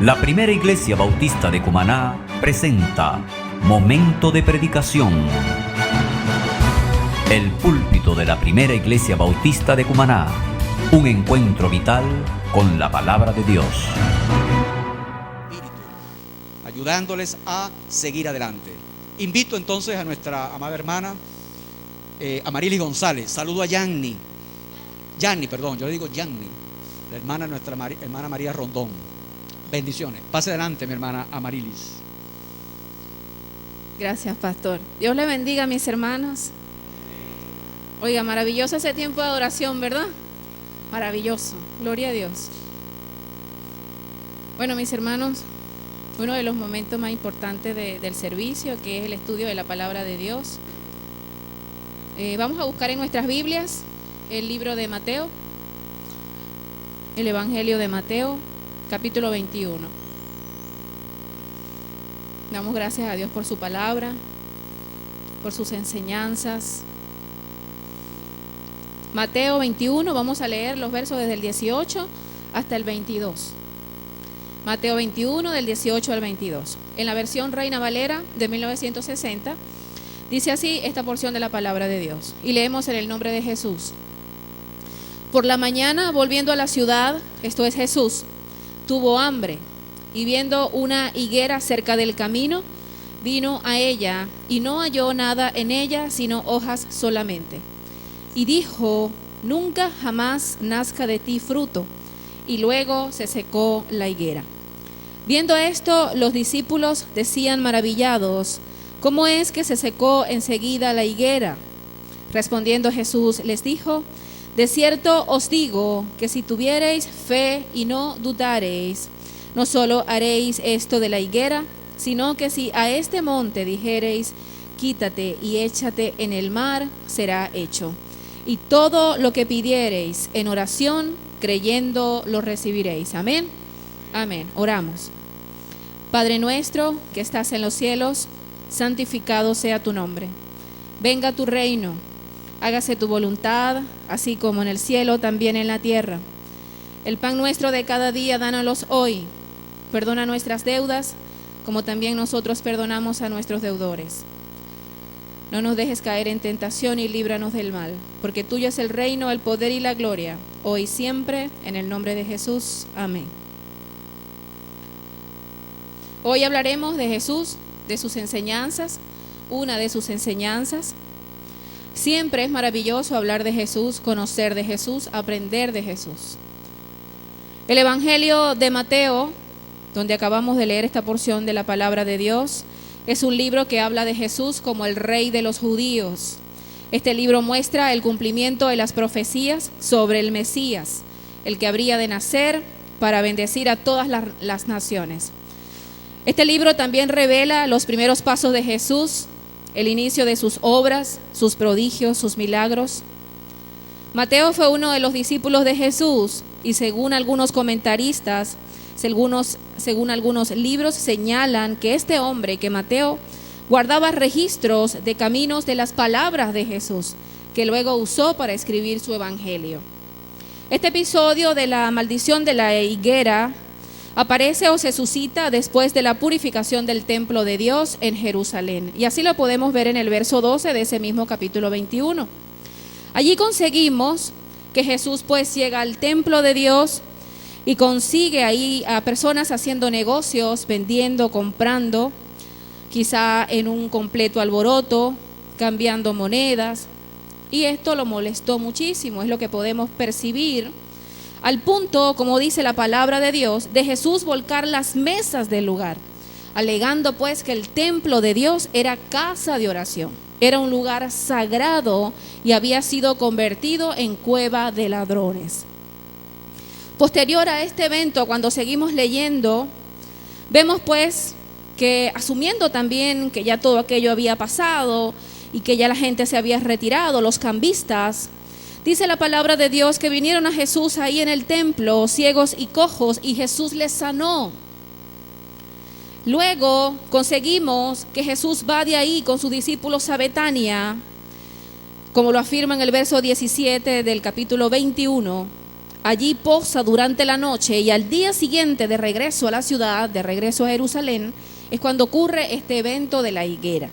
La Primera Iglesia Bautista de Cumaná presenta Momento de Predicación. El púlpito de la Primera Iglesia Bautista de Cumaná. Un encuentro vital con la Palabra de Dios. Ayudándoles a seguir adelante. Invito entonces a nuestra amada hermana Amarilis González. Saludo a Yanni, yo le digo Yanni, la hermana, nuestra hermana María Rondón. Bendiciones. Pase adelante, mi hermana Amarilis. Gracias, pastor. Dios le bendiga, mis hermanos. Oiga, maravilloso ese tiempo de adoración, ¿verdad? Maravilloso. Gloria a Dios. Bueno, mis hermanos, uno de los momentos más importantes del servicio, que es el estudio de la palabra de Dios. Vamos a buscar en nuestras Biblias el libro de Mateo, el Evangelio de Mateo, capítulo 21. Damos gracias a Dios por su palabra, por sus enseñanzas. Mateo 21, vamos a leer los versos desde el 18 hasta el 22. Mateo 21, del 18 al 22. En la versión Reina Valera de 1960, dice así esta porción de la palabra de Dios. Y leemos en el nombre de Jesús. Por la mañana, volviendo a la ciudad, esto es Jesús, tuvo hambre, y viendo una higuera cerca del camino, vino a ella, y no halló nada en ella, sino hojas solamente. Y dijo: nunca jamás nazca de ti fruto. Y luego se secó la higuera. Viendo esto, los discípulos decían maravillados: ¿cómo es que se secó enseguida la higuera? Respondiendo Jesús les dijo: de cierto os digo que si tuviereis fe y no dudareis, no solo haréis esto de la higuera, sino que si a este monte dijereis: quítate y échate en el mar, será hecho. Y todo lo que pidiereis en oración, creyendo, lo recibiréis. Amén. Amén. Oramos. Padre nuestro que estás en los cielos, santificado sea tu nombre. Venga tu reino. Hágase tu voluntad, así como en el cielo, también en la tierra. El pan nuestro de cada día, dánoslo hoy. Perdona nuestras deudas, como también nosotros perdonamos a nuestros deudores. No nos dejes caer en tentación y líbranos del mal, porque tuyo es el reino, el poder y la gloria, hoy y siempre, en el nombre de Jesús. Amén. Hoy hablaremos de Jesús, de sus enseñanzas, una de sus enseñanzas. Siempre es maravilloso hablar de Jesús, conocer de Jesús, aprender de Jesús. El Evangelio de Mateo, donde acabamos de leer esta porción de la palabra de Dios, es un libro que habla de Jesús como el rey de los judíos. Este libro muestra el cumplimiento de las profecías sobre el Mesías, el que habría de nacer para bendecir a todas las naciones. Este libro también revela los primeros pasos de Jesús, el inicio de sus obras, sus prodigios, sus milagros. Mateo fue uno de los discípulos de Jesús y según algunos comentaristas, según algunos libros, señalan que este hombre, que Mateo, guardaba registros de caminos de las palabras de Jesús, que luego usó para escribir su evangelio. Este episodio de la maldición de la higuera aparece o se suscita después de la purificación del templo de Dios en Jerusalén. Y así lo podemos ver en el verso 12 de ese mismo capítulo 21. Allí conseguimos que Jesús pues llega al templo de Dios y consigue ahí a personas haciendo negocios, vendiendo, comprando, quizá en un completo alboroto, cambiando monedas. Y esto lo molestó muchísimo, es lo que podemos percibir, al punto, como dice la palabra de Dios, de Jesús volcar las mesas del lugar, alegando pues que el templo de Dios era casa de oración, era un lugar sagrado y había sido convertido en cueva de ladrones. Posterior a este evento, cuando seguimos leyendo, vemos pues que, asumiendo también que ya todo aquello había pasado y que ya la gente se había retirado, los cambistas, dice la palabra de Dios que vinieron a Jesús ahí en el templo, ciegos y cojos, y Jesús les sanó. Luego conseguimos que Jesús va de ahí con sus discípulos a Betania, como lo afirma en el verso 17 del capítulo 21, allí posa durante la noche y al día siguiente de regreso a la ciudad, de regreso a Jerusalén, es cuando ocurre este evento de la higuera.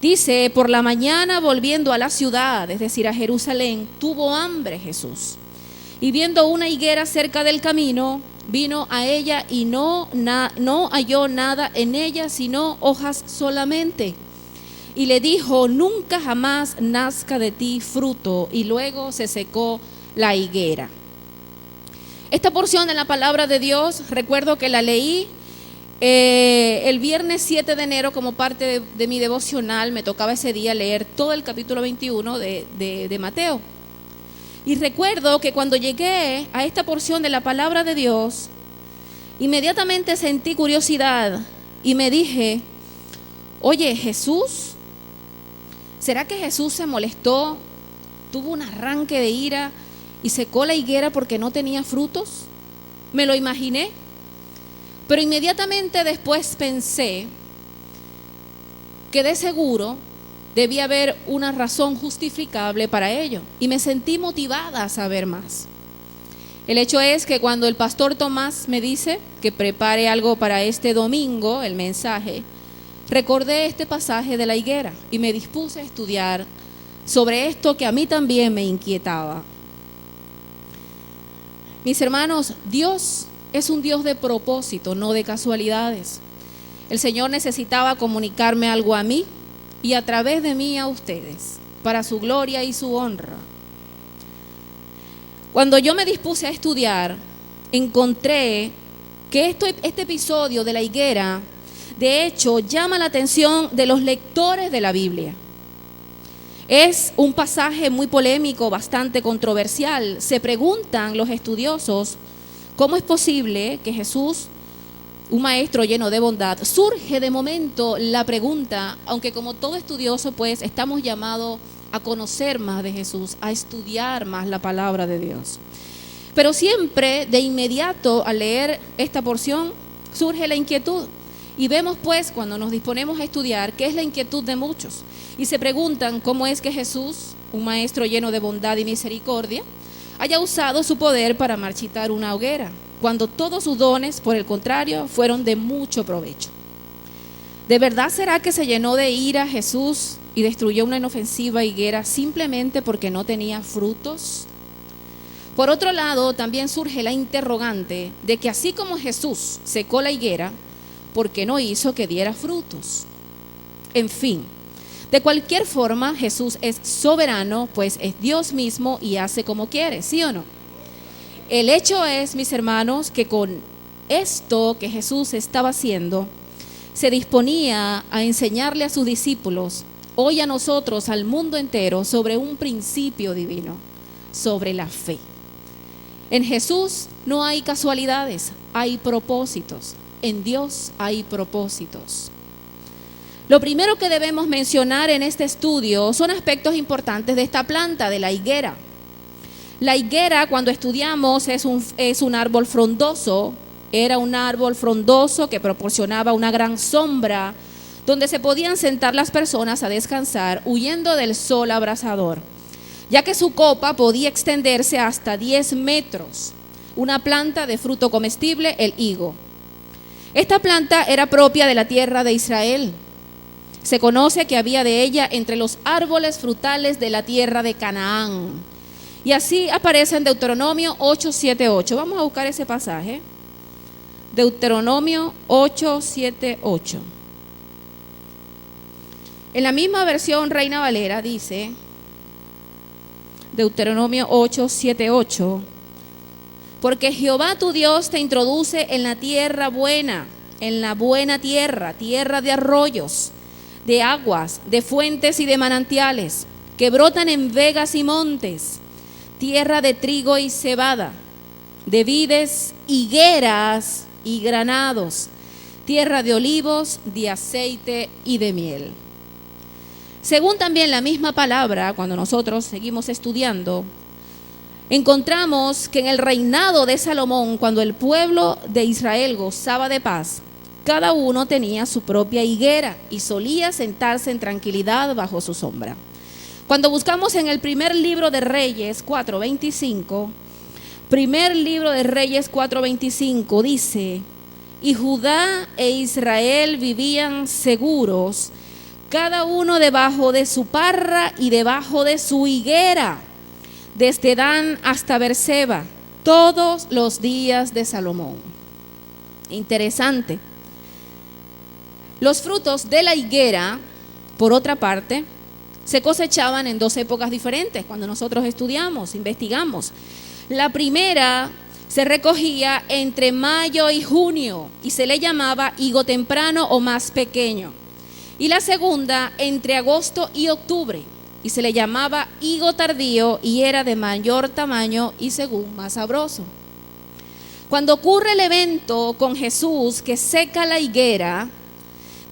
Dice, por la mañana volviendo a la ciudad, es decir, a Jerusalén, tuvo hambre Jesús. Y viendo una higuera cerca del camino, vino a ella y no halló nada en ella, sino hojas solamente. Y le dijo, nunca jamás nazca de ti fruto. Y luego se secó la higuera. Esta porción de la palabra de Dios, recuerdo que la leí el viernes 7 de enero como parte de mi devocional. Me tocaba ese día leer todo el capítulo 21 de Mateo. Y recuerdo que cuando llegué a esta porción de la palabra de Dios, inmediatamente sentí curiosidad y me dije, oye, Jesús, ¿será que Jesús se molestó, tuvo un arranque de ira y secó la higuera porque no tenía frutos? Me lo imaginé. Pero inmediatamente después pensé que de seguro debía haber una razón justificable para ello y me sentí motivada a saber más. El hecho es que cuando el pastor Tomás me dice que prepare algo para este domingo, el mensaje, recordé este pasaje de la higuera y me dispuse a estudiar sobre esto que a mí también me inquietaba. Mis hermanos, Dios es un Dios de propósito, no de casualidades. El Señor necesitaba comunicarme algo a mí y a través de mí a ustedes, para su gloria y su honra. Cuando yo me dispuse a estudiar, encontré que este episodio de la higuera, de hecho, llama la atención de los lectores de la Biblia. Es un pasaje muy polémico, bastante controversial. Se preguntan los estudiosos, ¿cómo es posible que Jesús, un maestro lleno de bondad? Surge de momento la pregunta, aunque como todo estudioso, pues estamos llamados a conocer más de Jesús, a estudiar más la palabra de Dios. Pero siempre, de inmediato, al leer esta porción, surge la inquietud. Y vemos pues, cuando nos disponemos a estudiar, que es la inquietud de muchos. Y se preguntan cómo es que Jesús, un maestro lleno de bondad y misericordia, haya usado su poder para marchitar una hoguera, cuando todos sus dones, por el contrario, fueron de mucho provecho. ¿De verdad será que se llenó de ira Jesús y destruyó una inofensiva higuera simplemente porque no tenía frutos? Por otro lado, también surge la interrogante de que así como Jesús secó la higuera, ¿por qué no hizo que diera frutos? En fin, de cualquier forma, Jesús es soberano, pues es Dios mismo y hace como quiere, ¿sí o no? El hecho es, mis hermanos, que con esto que Jesús estaba haciendo, se disponía a enseñarle a sus discípulos, hoy a nosotros, al mundo entero, sobre un principio divino, sobre la fe. En Jesús no hay casualidades, hay propósitos. En Dios hay propósitos. Lo primero que debemos mencionar en este estudio son aspectos importantes de esta planta, de la higuera. La higuera, cuando estudiamos, es un árbol frondoso. Era un árbol frondoso que proporcionaba una gran sombra donde se podían sentar las personas a descansar huyendo del sol abrasador, ya que su copa podía extenderse hasta 10 metros. Una planta de fruto comestible, el higo. Esta planta era propia de la tierra de Israel. Se conoce que había de ella entre los árboles frutales de la tierra de Canaán. Y así aparece en Deuteronomio 8:7-8. Vamos a buscar ese pasaje. Deuteronomio 8:7-8. En la misma versión Reina Valera dice, Deuteronomio 8:7-8, porque Jehová tu Dios te introduce en la tierra buena, en la buena tierra, tierra de arroyos, de aguas, de fuentes y de manantiales, que brotan en vegas y montes, tierra de trigo y cebada, de vides, higueras y granados, tierra de olivos, de aceite y de miel. Según también la misma palabra, cuando nosotros seguimos estudiando, encontramos que en el reinado de Salomón, cuando el pueblo de Israel gozaba de paz, cada uno tenía su propia higuera y solía sentarse en tranquilidad bajo su sombra. Cuando buscamos en el primer libro de Reyes 4:25, Primer libro de Reyes 4:25 dice: y Judá e Israel vivían seguros, cada uno debajo de su parra y debajo de su higuera, desde Dan hasta Beerseba, todos los días de Salomón. Interesante. Los frutos de la higuera, por otra parte, se cosechaban en dos épocas diferentes cuando nosotros estudiamos, investigamos. La primera se recogía entre mayo y junio y se le llamaba higo temprano o más pequeño. Y la segunda entre agosto y octubre y se le llamaba higo tardío y era de mayor tamaño y según más sabroso. Cuando ocurre el evento con Jesús que seca la higuera,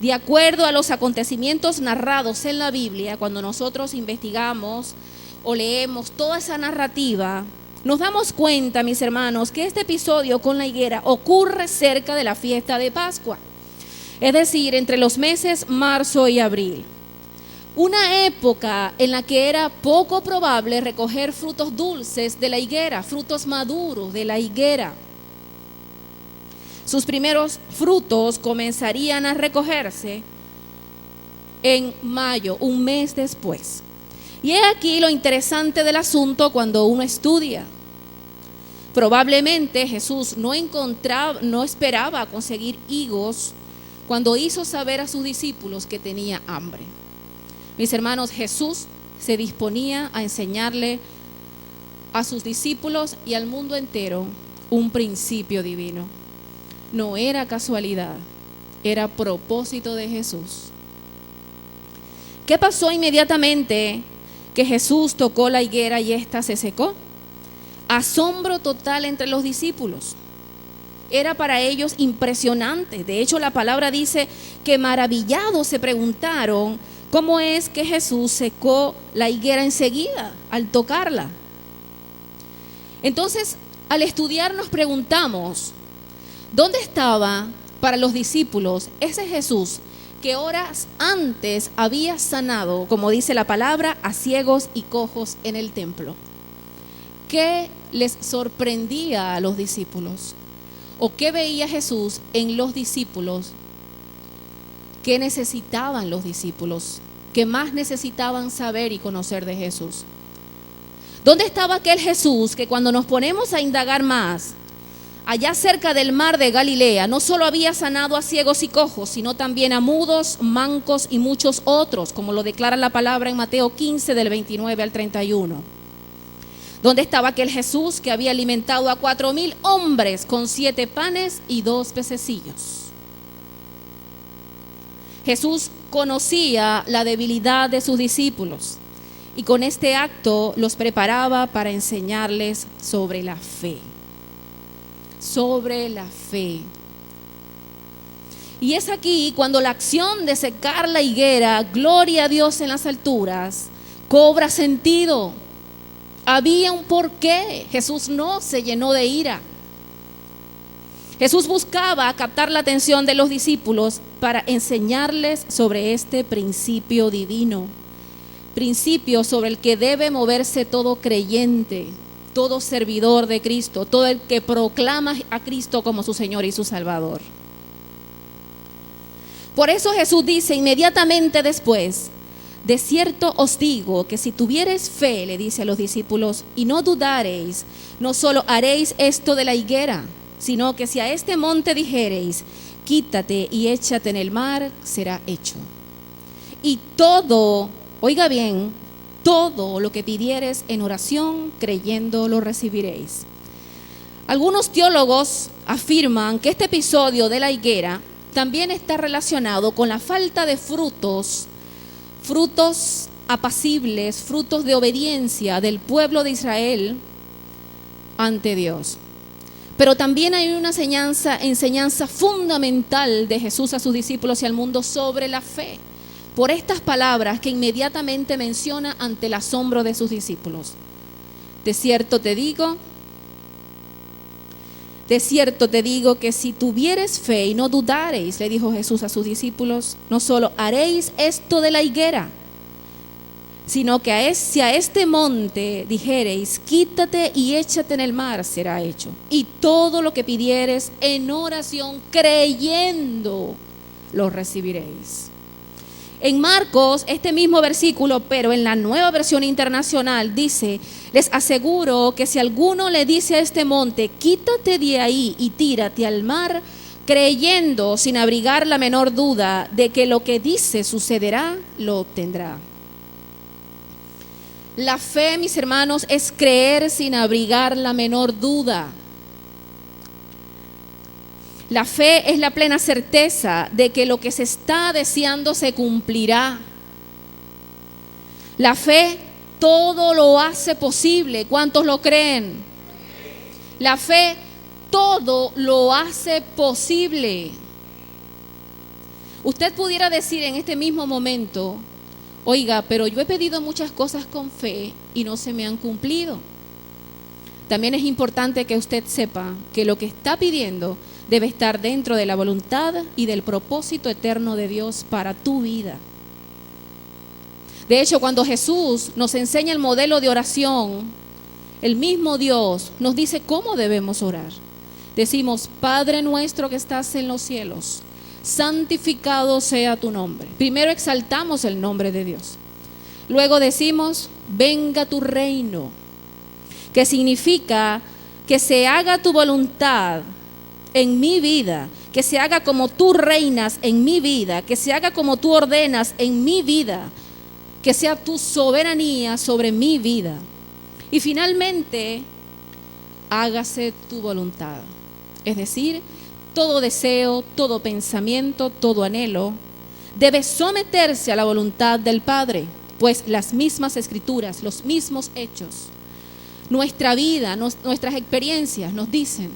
de acuerdo a los acontecimientos narrados en la Biblia, cuando nosotros investigamos o leemos toda esa narrativa, nos damos cuenta, mis hermanos, que este episodio con la higuera ocurre cerca de la fiesta de Pascua. Es decir, entre los meses marzo y abril. Una época en la que era poco probable recoger frutos dulces de la higuera, frutos maduros de la higuera. Sus primeros frutos comenzarían a recogerse en mayo, un mes después. Y es aquí lo interesante del asunto cuando uno estudia. Probablemente Jesús no esperaba conseguir higos cuando hizo saber a sus discípulos que tenía hambre. Mis hermanos, Jesús se disponía a enseñarle a sus discípulos y al mundo entero un principio divino. No era casualidad, era propósito de Jesús. ¿Qué pasó inmediatamente que Jesús tocó la higuera y ésta se secó? Asombro total entre los discípulos. Era para ellos impresionante. De hecho, la palabra dice que maravillados se preguntaron cómo es que Jesús secó la higuera enseguida al tocarla. Entonces, al estudiar nos preguntamos, ¿dónde estaba para los discípulos ese Jesús que horas antes había sanado, como dice la palabra, a ciegos y cojos en el templo? ¿Qué les sorprendía a los discípulos? ¿O qué veía Jesús en los discípulos? ¿Qué necesitaban los discípulos? ¿Qué más necesitaban saber y conocer de Jesús? ¿Dónde estaba aquel Jesús que cuando nos ponemos a indagar más, allá cerca del mar de Galilea, no solo había sanado a ciegos y cojos, sino también a mudos, mancos y muchos otros, como lo declara la palabra en Mateo 15 del 29 al 31? ¿Dónde estaba aquel Jesús que había alimentado a 4,000 hombres con 7 panes y 2 pececillos? Jesús conocía la debilidad de sus discípulos y con este acto los preparaba para enseñarles sobre la fe. Sobre la fe. Y es aquí cuando la acción de secar la higuera, gloria a Dios en las alturas, cobra sentido. Había un porqué. Jesús no se llenó de ira. Jesús buscaba captar la atención de los discípulos para enseñarles sobre este principio divino. Principio sobre el que debe moverse todo creyente, todo servidor de Cristo, todo el que proclama a Cristo como su Señor y su Salvador. Por eso Jesús dice inmediatamente después: de cierto os digo que si tuviereis fe, le dice a los discípulos, y no dudareis, no solo haréis esto de la higuera, sino que si a este monte dijereis, quítate y échate en el mar, será hecho. Y todo, oiga bien, todo lo que pidieres en oración, creyendo lo recibiréis. Algunos teólogos afirman que este episodio de la higuera también está relacionado con la falta de frutos apacibles, frutos de obediencia del pueblo de Israel ante Dios. Pero también hay una enseñanza fundamental de Jesús a sus discípulos y al mundo sobre la fe, por estas palabras que inmediatamente menciona ante el asombro de sus discípulos. De cierto te digo que si tuvieres fe y no dudareis, le dijo Jesús a sus discípulos, no solo haréis esto de la higuera, sino que si a este monte dijereis, quítate y échate en el mar, será hecho. Y todo lo que pidiereis en oración, creyendo, lo recibiréis. En Marcos, este mismo versículo, pero en la Nueva Versión Internacional, dice: les aseguro que si alguno le dice a este monte, quítate de ahí y tírate al mar, creyendo sin abrigar la menor duda de que lo que dice sucederá, lo obtendrá. La fe, mis hermanos, es creer sin abrigar la menor duda. La fe es la plena certeza de que lo que se está deseando se cumplirá. La fe todo lo hace posible. ¿Cuántos lo creen? La fe todo lo hace posible. Usted pudiera decir en este mismo momento: oiga, pero yo he pedido muchas cosas con fe y no se me han cumplido. También es importante que usted sepa que lo que está pidiendo debe estar dentro de la voluntad y del propósito eterno de Dios para tu vida. De hecho, cuando Jesús nos enseña el modelo de oración, el mismo Dios nos dice cómo debemos orar. Decimos: Padre nuestro que estás en los cielos, santificado sea tu nombre. Primero exaltamos el nombre de Dios. Luego decimos: venga tu reino, que significa que se haga tu voluntad en mi vida, que se haga como tú reinas en mi vida, que se haga como tú ordenas en mi vida, que sea tu soberanía sobre mi vida. Y finalmente, hágase tu voluntad. Es decir, todo deseo, todo pensamiento, todo anhelo debe someterse a la voluntad del Padre, pues las mismas escrituras, los mismos hechos, nuestra vida, nuestras experiencias nos dicen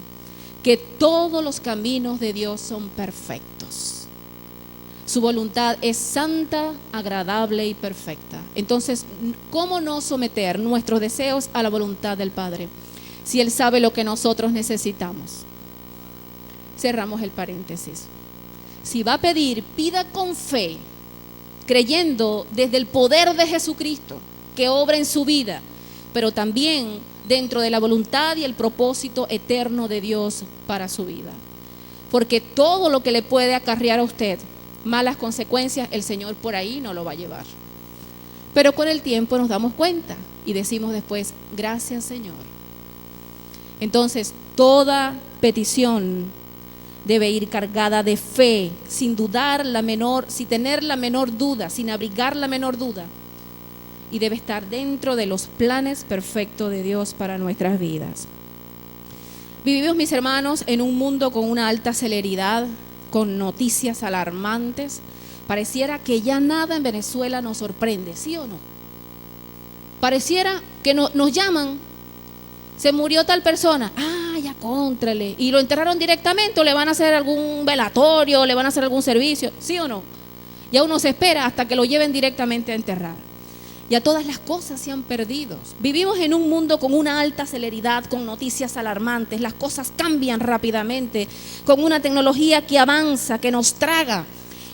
que todos los caminos de Dios son perfectos. Su voluntad es santa, agradable y perfecta. Entonces, ¿cómo no someter nuestros deseos a la voluntad del Padre si Él sabe lo que nosotros necesitamos? Cerramos el paréntesis. Si va a pedir, pida con fe, creyendo desde el poder de Jesucristo que obra en su vida, pero también dentro de la voluntad y el propósito eterno de Dios para su vida. Porque todo lo que le puede acarrear a usted malas consecuencias, el Señor por ahí no lo va a llevar. Pero con el tiempo nos damos cuenta y decimos después: gracias, Señor. Entonces, toda petición debe ir cargada de fe, sin dudar sin tener la menor duda, sin abrigar la menor duda. Y debe estar dentro de los planes perfectos de Dios para nuestras vidas. Vivimos, mis hermanos, en un mundo con una alta celeridad, con noticias alarmantes. Pareciera que ya nada en Venezuela nos sorprende, ¿sí o no? Pareciera que nos llaman: se murió tal persona, ya cóntrale, y lo enterraron directamente, o le van a hacer algún velatorio, o le van a hacer algún servicio, ¿sí o no? Ya uno se espera hasta que lo lleven directamente a enterrar. Ya todas las cosas se han perdido. Vivimos en un mundo con una alta celeridad, con noticias alarmantes. Las cosas cambian rápidamente, con una tecnología que avanza, que nos traga.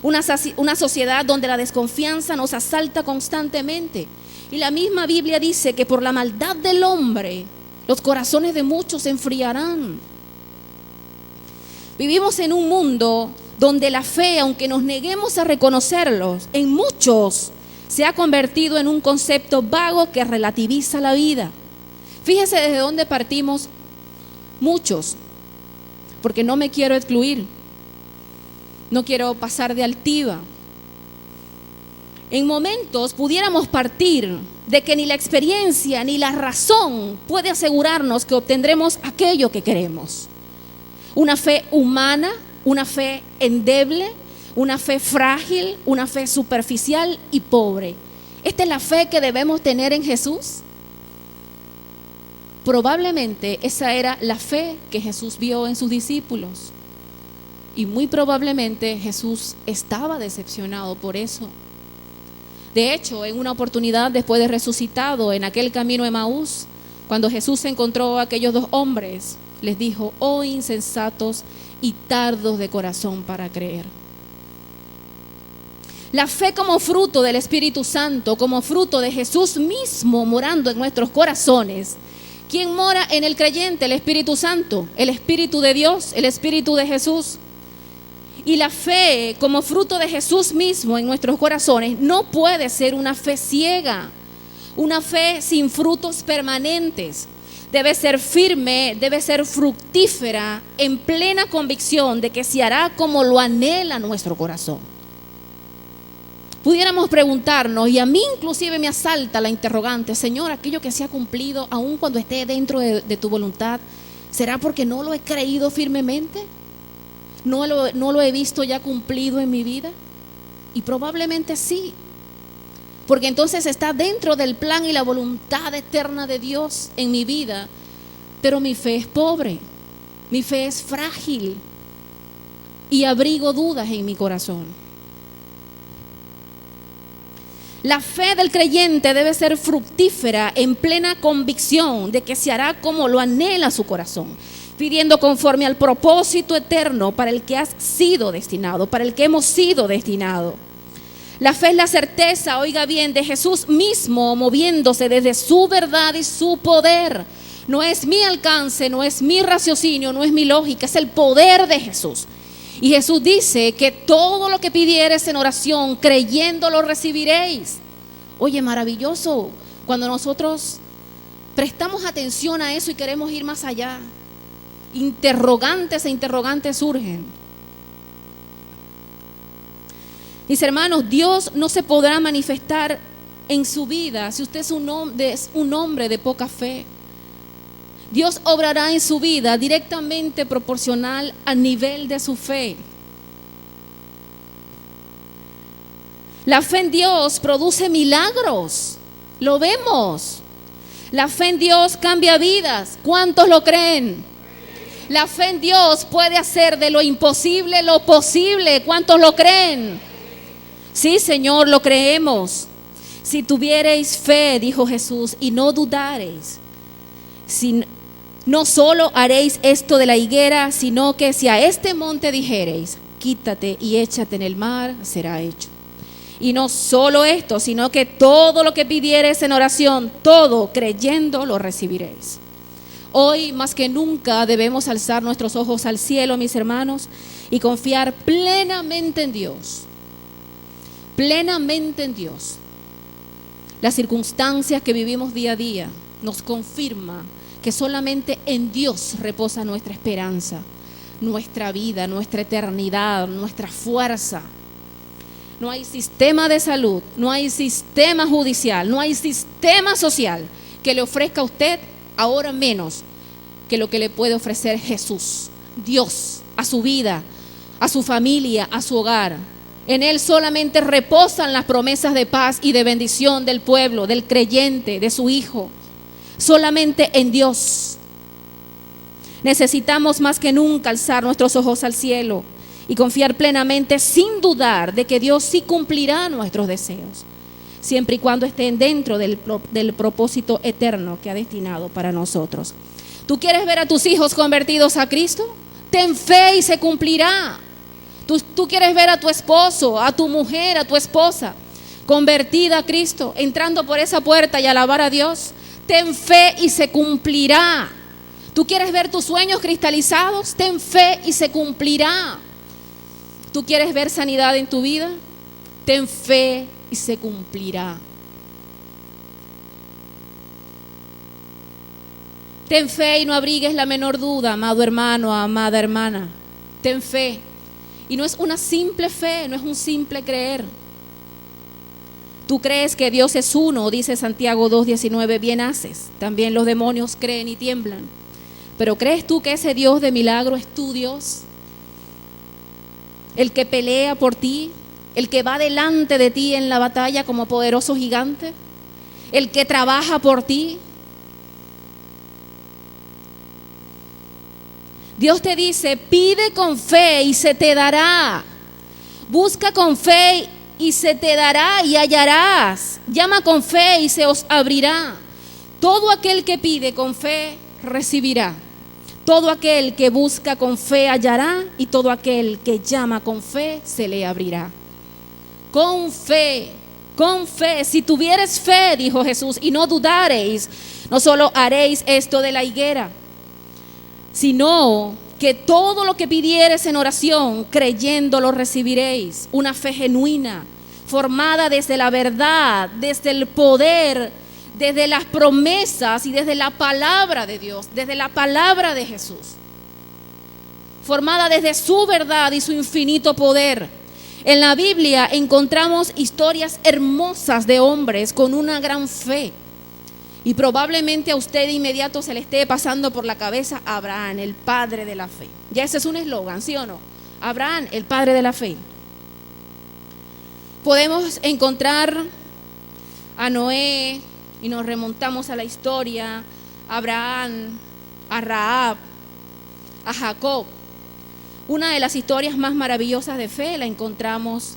Una sociedad donde la desconfianza nos asalta constantemente. Y la misma Biblia dice que por la maldad del hombre, los corazones de muchos se enfriarán. Vivimos en un mundo donde la fe, aunque nos neguemos a reconocerlos, en muchos se ha convertido en un concepto vago que relativiza la vida. Fíjese desde dónde partimos muchos, porque no me quiero excluir, no quiero pasar de altiva. En momentos pudiéramos partir de que ni la experiencia ni la razón puede asegurarnos que obtendremos aquello que queremos. Una fe humana, una fe endeble, una fe frágil, una fe superficial y pobre. ¿Esta es la fe que debemos tener en Jesús? Probablemente esa era la fe que Jesús vio en sus discípulos. Y muy probablemente Jesús estaba decepcionado por eso. De hecho, en una oportunidad después de resucitado, en aquel camino de Emaús, cuando Jesús se encontró a aquellos dos hombres, les dijo: oh insensatos y tardos de corazón para creer. La fe como fruto del Espíritu Santo, como fruto de Jesús mismo morando en nuestros corazones. ¿Quién mora en el creyente? El Espíritu Santo, el Espíritu de Dios, el Espíritu de Jesús. Y la fe como fruto de Jesús mismo en nuestros corazones no puede ser una fe ciega, una fe sin frutos permanentes. Debe ser firme, debe ser fructífera, en plena convicción de que se hará como lo anhela nuestro corazón. Pudiéramos preguntarnos, y a mí inclusive me asalta la interrogante: Señor, aquello que se ha cumplido, aun cuando esté dentro de tu voluntad, ¿será porque no lo he creído firmemente? ¿No lo he visto ya cumplido en mi vida? Y probablemente sí, porque entonces está dentro del plan y la voluntad eterna de Dios en mi vida, pero mi fe es pobre, mi fe es frágil y abrigo dudas en mi corazón. La fe del creyente debe ser fructífera en plena convicción de que se hará como lo anhela su corazón, pidiendo conforme al propósito eterno para el que has sido destinado, para el que hemos sido destinados. La fe es la certeza, oiga bien, de Jesús mismo moviéndose desde su verdad y su poder. No es mi alcance, no es mi raciocinio, no es mi lógica, es el poder de Jesús. Y Jesús dice que todo lo que pidieres en oración, creyendo lo recibiréis. Oye, maravilloso, cuando nosotros prestamos atención a eso y queremos ir más allá. Interrogantes e interrogantes surgen. Mis hermanos, Dios no se podrá manifestar en su vida si usted es un hombre de poca fe. Dios obrará en su vida directamente proporcional al nivel de su fe. La fe en Dios produce milagros, lo vemos. La fe en Dios cambia vidas. ¿Cuántos lo creen? La fe en Dios puede hacer de lo imposible lo posible. ¿Cuántos lo creen? Sí, Señor, lo creemos. Si tuviereis fe, dijo Jesús, y no dudareis, no solo haréis esto de la higuera, sino que si a este monte dijereis, quítate y échate en el mar, será hecho. Y no solo esto, sino que todo lo que pidiereis en oración, todo creyendo lo recibiréis. Hoy más que nunca debemos alzar nuestros ojos al cielo, mis hermanos, y confiar plenamente en Dios. Plenamente en Dios. Las circunstancias que vivimos día a día nos confirman que solamente en Dios reposa nuestra esperanza, nuestra vida, nuestra eternidad, nuestra fuerza. No hay sistema de salud, no hay sistema judicial, no hay sistema social que le ofrezca a usted, ahora menos, que lo que le puede ofrecer Jesús, Dios, a su vida, a su familia, a su hogar. En Él solamente reposan las promesas de paz y de bendición del pueblo, del creyente, de su Hijo. Solamente en Dios. Necesitamos más que nunca alzar nuestros ojos al cielo y confiar plenamente, sin dudar, de que Dios sí cumplirá nuestros deseos, siempre y cuando estén dentro del propósito eterno que ha destinado para nosotros. ¿Tú quieres ver a tus hijos convertidos a Cristo? Ten fe y se cumplirá. ¿Tú quieres ver a tu esposo, a tu mujer, a tu esposa convertida a Cristo, entrando por esa puerta y alabar a Dios? Ten fe y se cumplirá. ¿Tú quieres ver tus sueños cristalizados? Ten fe y se cumplirá. ¿Tú quieres ver sanidad en tu vida? Ten fe y se cumplirá. Ten fe y no abrigues la menor duda, amado hermano, amada hermana. Ten fe. Y no es una simple fe, no es un simple creer. Tú crees que Dios es uno, dice Santiago 2:19, bien haces. También los demonios creen y tiemblan. Pero ¿crees tú que ese Dios de milagro es tu Dios? El que pelea por ti, el que va delante de ti en la batalla como poderoso gigante, el que trabaja por ti. Dios te dice, pide con fe y se te dará. Busca con fe y se te dará y hallarás. Llama con fe y se os abrirá. Todo aquel que pide con fe recibirá. Todo aquel que busca con fe hallará, y todo aquel que llama con fe se le abrirá. con fe, si tuvieres fe, dijo Jesús, y no dudareis, no solo haréis esto de la higuera, sino que todo lo que pidieres en oración, creyendo lo recibiréis. Una fe genuina, formada desde la verdad, desde el poder, desde las promesas y desde la palabra de Dios, desde la palabra de Jesús. Formada desde su verdad y su infinito poder. En la Biblia encontramos historias hermosas de hombres con una gran fe. Y probablemente a usted de inmediato se le esté pasando por la cabeza Abraham, el padre de la fe. Ya ese es un eslogan, ¿sí o no? Abraham, el padre de la fe. Podemos encontrar a Noé y nos remontamos a la historia, a Abraham, a Rahab, a Jacob. Una de las historias más maravillosas de fe la encontramos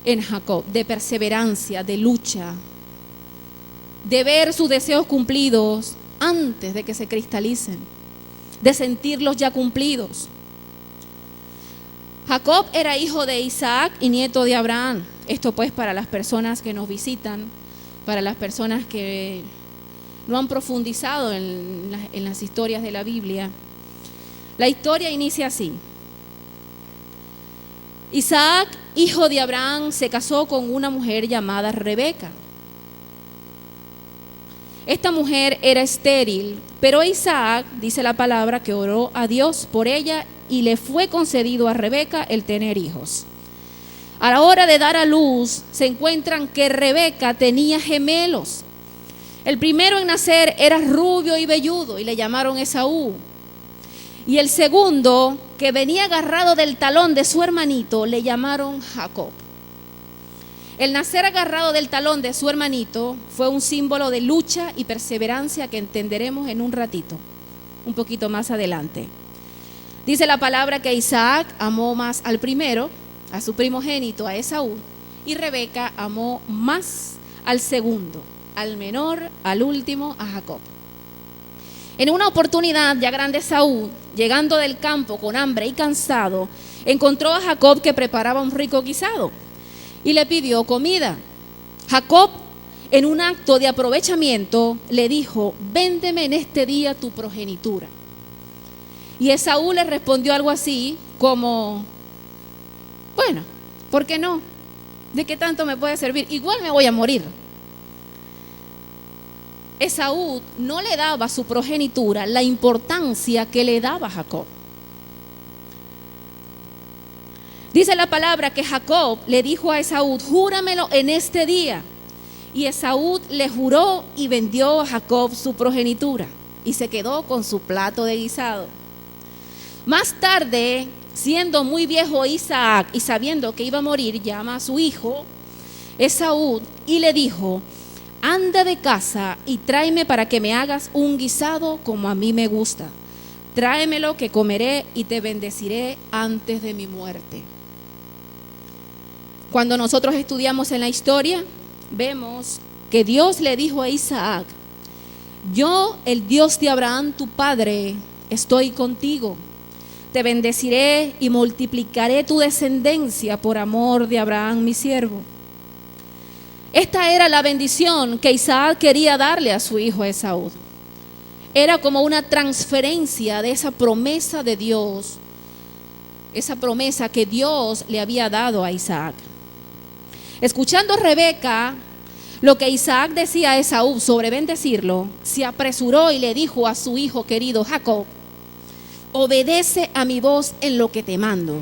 en Jacob, de perseverancia, de lucha, de ver sus deseos cumplidos antes de que se cristalicen, de sentirlos ya cumplidos. Jacob era hijo de Isaac y nieto de Abraham. Esto pues para las personas que nos visitan, para las personas que no han profundizado en las historias de la Biblia. La historia inicia así. Isaac, hijo de Abraham, se casó con una mujer llamada Rebeca. Esta mujer era estéril, pero Isaac, dice la palabra, que oró a Dios por ella y le fue concedido a Rebeca el tener hijos. A la hora de dar a luz, se encuentran que Rebeca tenía gemelos. El primero en nacer era rubio y velludo y le llamaron Esaú. Y el segundo, que venía agarrado del talón de su hermanito, le llamaron Jacob. El nacer agarrado del talón de su hermanito fue un símbolo de lucha y perseverancia que entenderemos en un ratito, un poquito más adelante. Dice la palabra que Isaac amó más al primero, a su primogénito, a Esaú, y Rebeca amó más al segundo, al menor, al último, a Jacob. En una oportunidad, ya grande Esaú, llegando del campo con hambre y cansado, encontró a Jacob que preparaba un rico guisado y le pidió comida. Jacob, en un acto de aprovechamiento, le dijo: véndeme en este día tu progenitura. Y Esaú le respondió algo así como: bueno, ¿por qué no? ¿De qué tanto me puede servir? Igual me voy a morir. Esaú no le daba a su progenitura la importancia que le daba a Jacob. Dice la palabra que Jacob le dijo a Esaú: júramelo en este día. Y Esaú le juró y vendió a Jacob su progenitura y se quedó con su plato de guisado. Más tarde, siendo muy viejo Isaac y sabiendo que iba a morir, llama a su hijo Esaú y le dijo: anda de casa y tráeme para que me hagas un guisado como a mí me gusta. Tráemelo que comeré y te bendeciré antes de mi muerte. Cuando nosotros estudiamos en la historia, vemos que Dios le dijo a Isaac: yo, el Dios de Abraham, tu padre, estoy contigo. Te bendeciré y multiplicaré tu descendencia por amor de Abraham, mi siervo. Esta era la bendición que Isaac quería darle a su hijo Esaú. Era como una transferencia de esa promesa de Dios, esa promesa que Dios le había dado a Isaac. Escuchando a Rebeca lo que Isaac decía a Esaú sobre bendecirlo, se apresuró y le dijo a su hijo querido Jacob: obedece a mi voz en lo que te mando.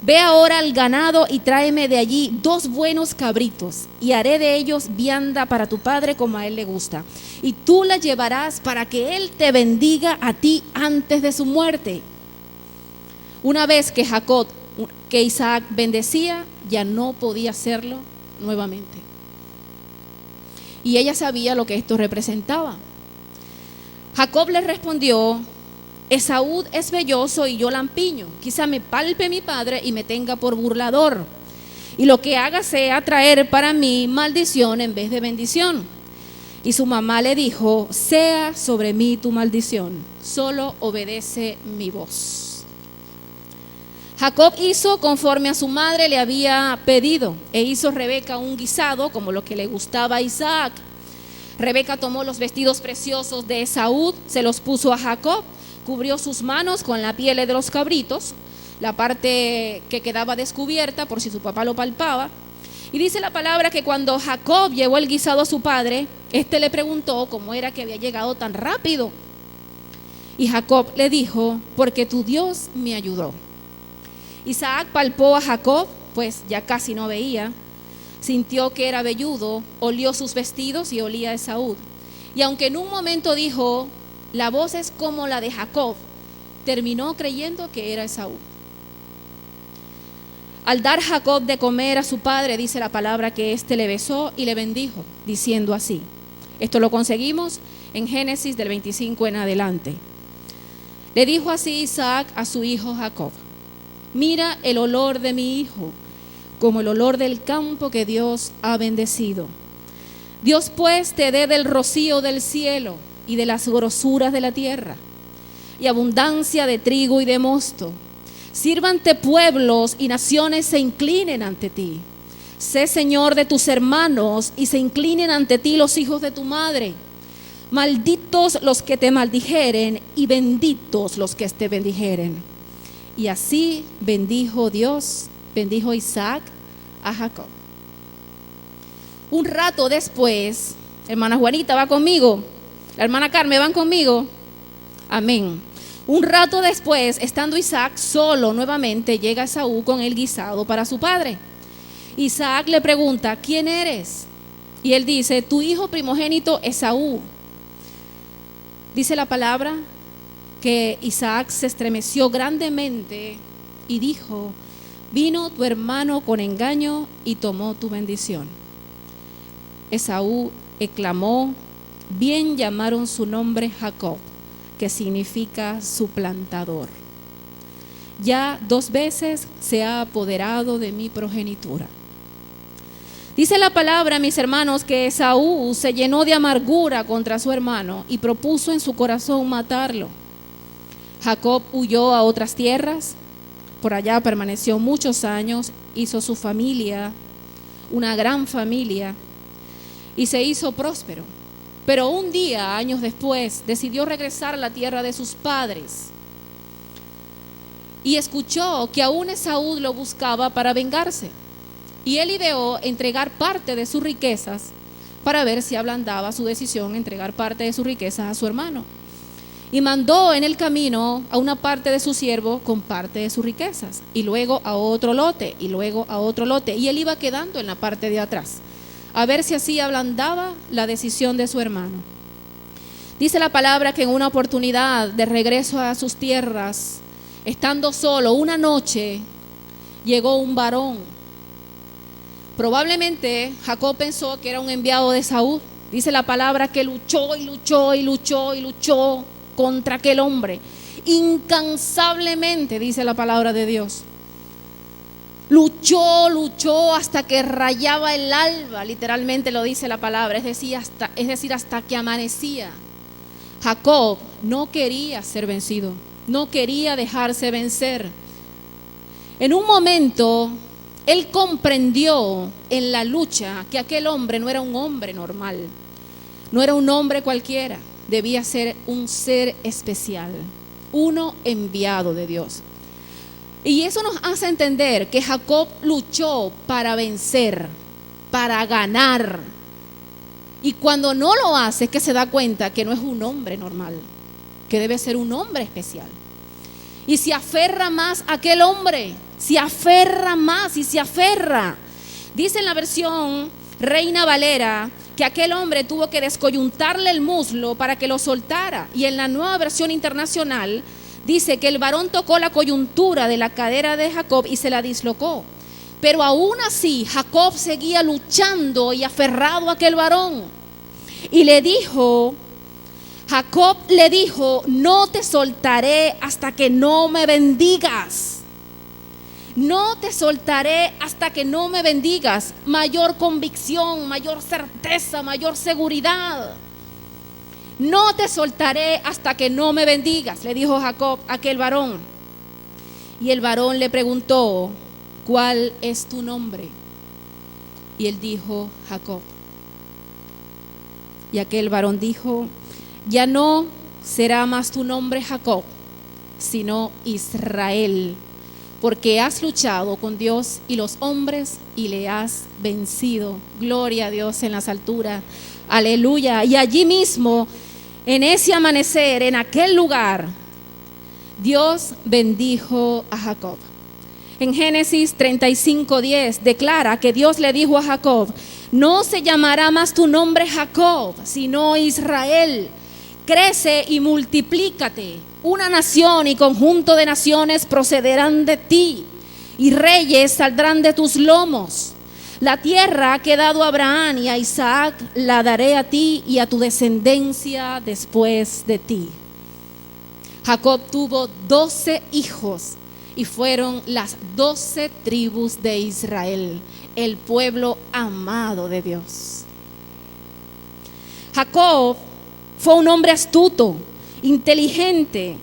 Ve ahora al ganado y tráeme de allí 2 buenos cabritos y haré de ellos vianda para tu padre como a él le gusta. Y tú la llevarás para que él te bendiga a ti antes de su muerte. Una vez que Isaac bendecía, ya no podía hacerlo nuevamente. Y ella sabía lo que esto representaba. Jacob le respondió: Esaú es velloso y yo lampiño. Quizá me palpe mi padre y me tenga por burlador, y lo que haga sea traer para mí maldición en vez de bendición. Y su mamá le dijo: sea sobre mí tu maldición, solo obedece mi voz. Jacob hizo conforme a su madre le había pedido, e hizo Rebeca un guisado como lo que le gustaba a Isaac. Rebeca tomó los vestidos preciosos de Esaú, se los puso a Jacob, cubrió sus manos con la piel de los cabritos, la parte que quedaba descubierta por si su papá lo palpaba. Y dice la palabra que cuando Jacob llevó el guisado a su padre, éste le preguntó cómo era que había llegado tan rápido. Y Jacob le dijo: porque tu Dios me ayudó. Isaac palpó a Jacob, pues ya casi no veía. Sintió que era velludo, olió sus vestidos y olía a Esaú. Y aunque en un momento dijo: la voz es como la de Jacob, terminó creyendo que era Esaú. Al dar Jacob de comer a su padre, dice la palabra que éste le besó y le bendijo, diciendo así. Esto lo conseguimos en Génesis del 25 en adelante. Le dijo así Isaac a su hijo Jacob: mira el olor de mi hijo, como el olor del campo que Dios ha bendecido. Dios pues te dé del rocío del cielo y de las grosuras de la tierra, y abundancia de trigo y de mosto. Sírvante pueblos y naciones se inclinen ante ti. Sé señor de tus hermanos y se inclinen ante ti los hijos de tu madre. Malditos los que te maldijeren y benditos los que te bendijeren. Y así bendijo Isaac a Jacob. Un rato después, hermana Juanita, ¿va conmigo? La hermana Carmen, ¿van conmigo? Amén. Un rato después, estando Isaac solo nuevamente, llega Esaú con el guisado para su padre. Isaac le pregunta: ¿quién eres? Y él dice: tu hijo primogénito Esaú. Dice la palabra que Isaac se estremeció grandemente y dijo: vino tu hermano con engaño y tomó tu bendición. Esaú exclamó: bien llamaron su nombre Jacob, que significa suplantador. Ya 2 veces se ha apoderado de mi progenitura. Dice la palabra, mis hermanos, que Esaú se llenó de amargura contra su hermano y propuso en su corazón matarlo. Jacob huyó a otras tierras, por allá permaneció muchos años, hizo su familia, una gran familia, y se hizo próspero. Pero un día, años después, decidió regresar a la tierra de sus padres y escuchó que aún Esaú lo buscaba para vengarse. Y él ideó entregar parte de sus riquezas para ver si ablandaba su decisión, entregar parte de sus riquezas a su hermano. Y mandó en el camino a una parte de su siervo con parte de sus riquezas, y luego a otro lote, y luego a otro lote. Y él iba quedando en la parte de atrás, a ver si así ablandaba la decisión de su hermano. Dice la palabra que en una oportunidad de regreso a sus tierras, estando solo una noche, llegó un varón. Probablemente Jacob pensó que era un enviado de Esaú. Dice la palabra que luchó y luchó y luchó y luchó contra aquel hombre incansablemente, dice la palabra de Dios. Luchó hasta que rayaba el alba, literalmente lo dice la palabra, es decir, hasta que amanecía. Jacob no quería ser vencido, no quería dejarse vencer. En un momento, él comprendió en la lucha que aquel hombre no era un hombre normal, no era un hombre cualquiera, debía ser un ser especial, uno enviado de Dios. Y eso nos hace entender que Jacob luchó para vencer, para ganar. Y cuando no lo hace, es que se da cuenta que no es un hombre normal, que debe ser un hombre especial. Y se aferra más a aquel hombre, se aferra más y se aferra. Dice en la versión Reina Valera que aquel hombre tuvo que descoyuntarle el muslo para que lo soltara. Y en la Nueva Versión Internacional dice que el varón tocó la coyuntura de la cadera de Jacob y se la dislocó. Pero aún así Jacob seguía luchando y aferrado a aquel varón. Y Jacob le dijo: no te soltaré hasta que no me bendigas. No te soltaré hasta que no me bendigas. Mayor convicción, mayor certeza, mayor seguridad. No te soltaré hasta que no me bendigas, le dijo Jacob a aquel varón. Y el varón le preguntó: ¿cuál es tu nombre? Y él dijo: Jacob. Y aquel varón dijo: ya no será más tu nombre Jacob, sino Israel, porque has luchado con Dios y los hombres y le has vencido. Gloria a Dios en las alturas. Aleluya. Y allí mismo, en ese amanecer, en aquel lugar, Dios bendijo a Jacob. En Génesis 35:10 declara que Dios le dijo a Jacob: no se llamará más tu nombre Jacob, sino Israel. Crece y multiplícate. Una nación y conjunto de naciones procederán de ti, y reyes saldrán de tus lomos. La tierra que he dado a Abraham y a Isaac la daré a ti y a tu descendencia después de ti. Jacob tuvo 12 hijos y fueron las 12 tribus de Israel, el pueblo amado de Dios. Jacob fue un hombre astuto, inteligente,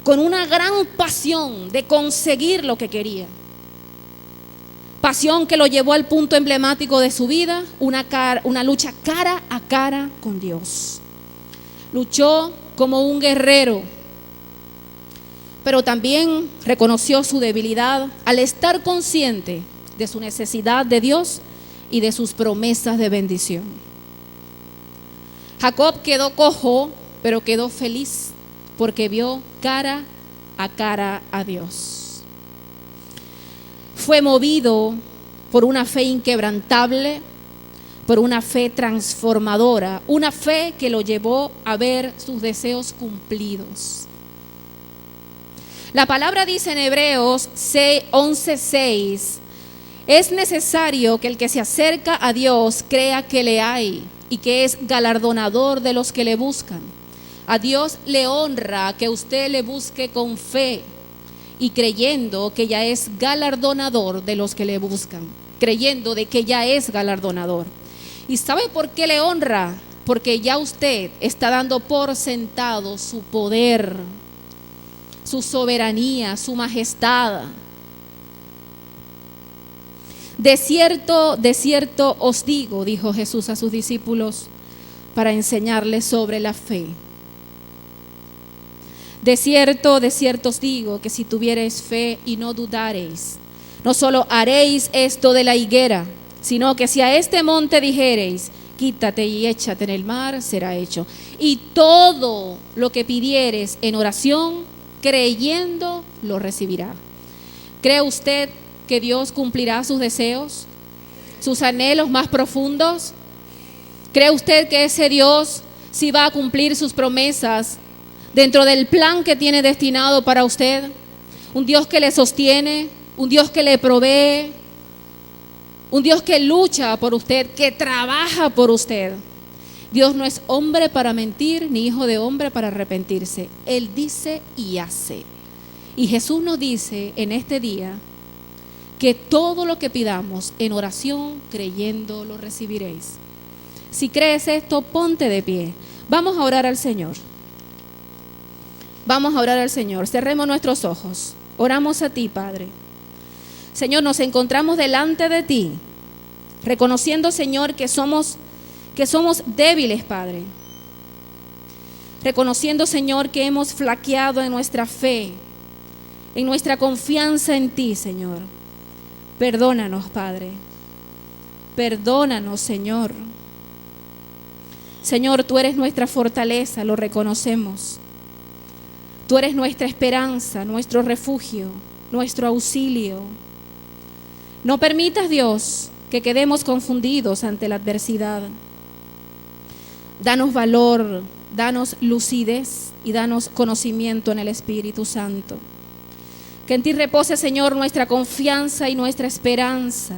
con una gran pasión de conseguir lo que quería. Pasión que lo llevó al punto emblemático de su vida, una lucha cara a cara con Dios. Luchó como un guerrero, pero también reconoció su debilidad al estar consciente de su necesidad de Dios y de sus promesas de bendición. Jacob quedó cojo, pero quedó feliz porque vio cara a cara a Dios. Fue movido por una fe inquebrantable, por una fe transformadora, una fe que lo llevó a ver sus deseos cumplidos. La palabra dice en Hebreos 11:6: es necesario que el que se acerca a Dios crea que le hay y que es galardonador de los que le buscan. A Dios le honra que usted le busque con fe y creyendo que ya es galardonador de los que le buscan, creyendo de que ya es galardonador. ¿Y sabe por qué le honra? Porque ya usted está dando por sentado su poder, su soberanía, su majestad. De cierto os digo, dijo Jesús a sus discípulos para enseñarles sobre la fe. De cierto os digo que si tuviereis fe y no dudareis, no solo haréis esto de la higuera, sino que si a este monte dijereis: quítate y échate en el mar, será hecho. Y todo lo que pidiereis en oración, creyendo, lo recibirá. ¿Cree usted que Dios cumplirá sus deseos, sus anhelos más profundos? ¿Cree usted que ese Dios sí va a cumplir sus promesas dentro del plan que tiene destinado para usted? Un Dios que le sostiene, un Dios que le provee, un Dios que lucha por usted, que trabaja por usted. Dios no es hombre para mentir, ni hijo de hombre para arrepentirse. Él dice y hace. Y Jesús nos dice en este día que todo lo que pidamos en oración, creyendo, lo recibiréis. Si crees esto, ponte de pie. Vamos a orar al Señor. Vamos a orar al Señor. Cerremos nuestros ojos. Oramos a ti, Padre. Señor, nos encontramos delante de ti, reconociendo, Señor, que somos débiles, Padre. Reconociendo, Señor, que hemos flaqueado en nuestra fe, en nuestra confianza en ti, Señor. Perdónanos, Padre. Perdónanos, Señor. Señor, tú eres nuestra fortaleza, lo reconocemos. Tú eres nuestra esperanza, nuestro refugio, nuestro auxilio. No permitas, Dios, que quedemos confundidos ante la adversidad. Danos valor, danos lucidez y danos conocimiento en el Espíritu Santo. Que en ti repose, Señor, nuestra confianza y nuestra esperanza.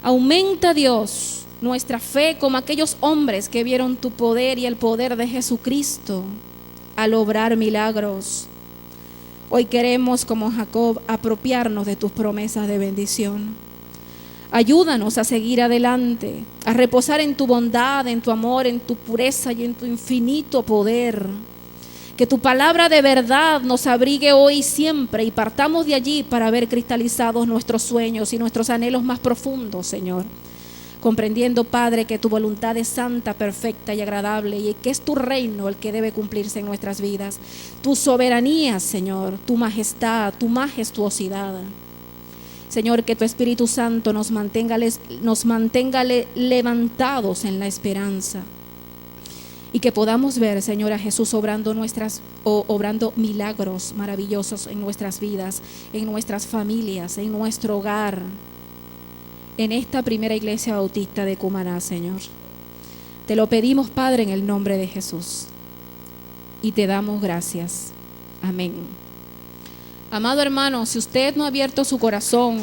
Aumenta, Dios, nuestra fe como aquellos hombres que vieron tu poder y el poder de Jesucristo al obrar milagros. Hoy queremos, como Jacob, apropiarnos de tus promesas de bendición. Ayúdanos a seguir adelante, a reposar en tu bondad, en tu amor, en tu pureza y en tu infinito poder. Que tu palabra de verdad nos abrigue hoy y siempre y partamos de allí para ver cristalizados nuestros sueños y nuestros anhelos más profundos, Señor. Comprendiendo, Padre, que tu voluntad es santa, perfecta y agradable y que es tu reino el que debe cumplirse en nuestras vidas. Tu soberanía, Señor, tu majestad, tu majestuosidad. Señor, que tu Espíritu Santo nos mantenga levantados en la esperanza y que podamos ver, Señor, a Jesús obrando milagros maravillosos en nuestras vidas, en nuestras familias, en nuestro hogar, en esta primera iglesia bautista de Cumaná, Señor. Te lo pedimos, Padre, en el nombre de Jesús y te damos gracias. Amén. Amado hermano, si usted no ha abierto su corazón,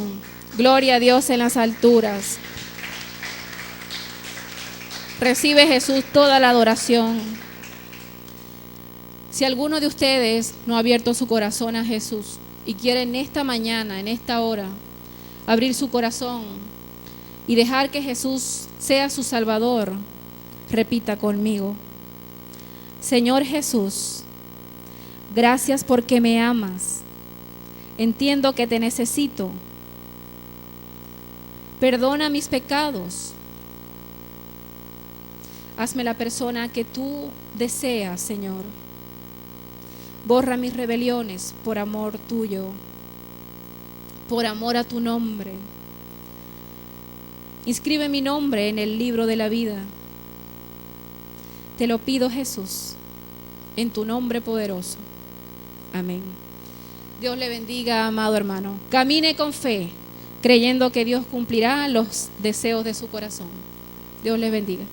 gloria a Dios en las alturas. Recibe, Jesús, toda la adoración. Si alguno de ustedes no ha abierto su corazón a Jesús y quiere en esta mañana, en esta hora, abrir su corazón y dejar que Jesús sea su Salvador, repita conmigo: Señor Jesús, gracias porque me amas. Entiendo que te necesito. Perdona mis pecados. Hazme la persona que tú deseas, Señor. Borra mis rebeliones por amor tuyo, por amor a tu nombre. Inscribe mi nombre en el libro de la vida. Te lo pido, Jesús, en tu nombre poderoso. Amén. Dios le bendiga, amado hermano. Camine con fe, creyendo que Dios cumplirá los deseos de su corazón. Dios le bendiga.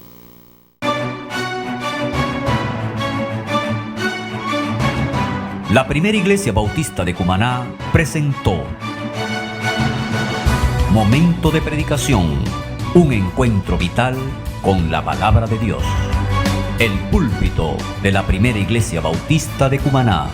La primera iglesia bautista de Cumaná presentó Momento de Predicación, un encuentro vital con la palabra de Dios. El púlpito de la primera iglesia bautista de Cumaná.